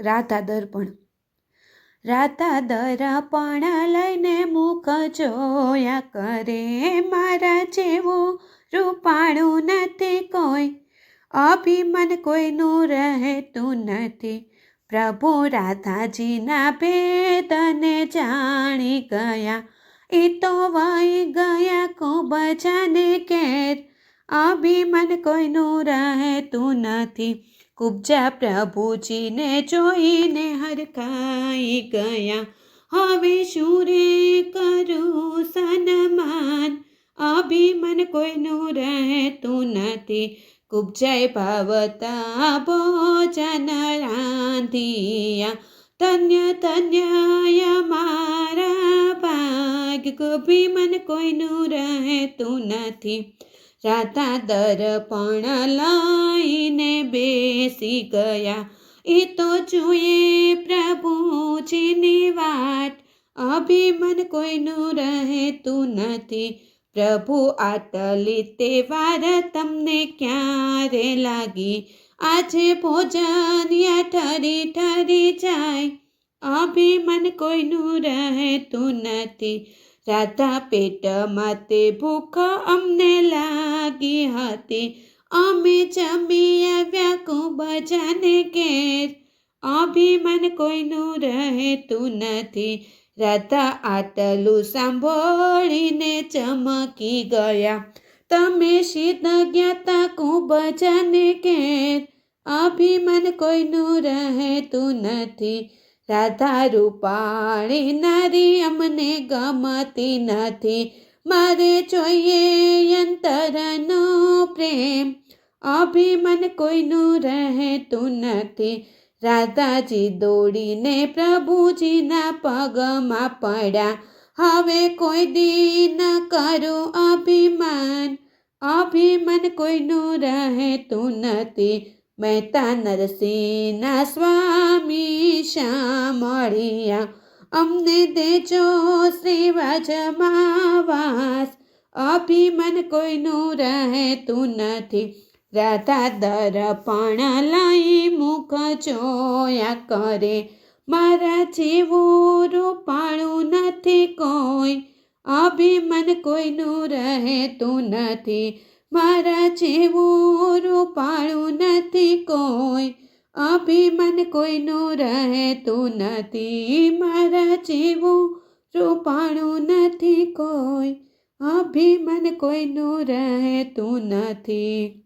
રાધા દર્પણ. રાધા દર્પણ લઈને મુખ જોયા કરે, મારા જેવું રૂપાળું નથી કોઈ, અભિમાન કોઈનું રહેતું નથી. પ્રભુ રાધાજીના ભેદને જાણી ગયા, એ તો વહી ગયા ખૂબ જાને ઘેર, અભિમાન કોઈનું રહેતું નથી. કુબજા પ્રભુજીને જોઈને હરખાઈ ગયા, હવે શું રે કરું સન્માન, અભિમાન કોઈનું રહેતું નથી. કુબજાએ ભાવતા ભોજન રાંધિયા, ધન્ય ધન્ય મારા ભાગ, અભિમાન કોઈનું રહેતું નથી. રાધા દર્પણ લઈને બેસી ગયા, એ તો જોઈએ પ્રભુજીની વાટ, અભિમાન કોઈનું રહેતું નથી. પ્રભુ આટલી તહેવાર તમને ક્યારે લાગી, આજે ભોજન ઠરી ઠરી જાય, અભિમાન કોઈનું રહેતું નથી. રાધા પેટમાં તે ભૂખ અમને લાગી હતી, અમે જમી આવ્યા ખૂબ જાને ઘેર, અભિમાન કોઈનું રહેતું નથી. રાધા આટલું સાંભળીને ચમકી ગયા, તમે સિદ્ધ જ્ઞાતા ખૂબ જાને ઘેર, અભિમાન કોઈનું રહેતું નથી. રાધા રૂપાળી નારી અમને ગમતી નથી, મારે જોઈએ અંતરનો પ્રેમ, અભિમાન કોઈનું રહેતું નથી. રાધાજી દોડીને પ્રભુજીના પગમાં પડ્યા, હવે કોઈ દી ન કરું અભિમાન, અભિમાન કોઈનું રહેતું નથી. મહેતા નરસિંહના સ્વામી સાંભળ્યા, અમને દેજો શ્રીવાજમાં વાસ, અભિમાન કોઈનું રહેતું નથી. રાધા દર્પણ લઈ મુખ જોયા કરે, મારા જેવું રૂપાળું નથી કોઈ, અભિમાન કોઈનું રહેતું નથી. મારા જેવું રૂપાળું નથી કોઈ, અભિમાન કોઈનું રહેતું નથી. મારા જેવું રૂપાળું નથી કોઈ, અભિમાન કોઈનું રહેતું નથી.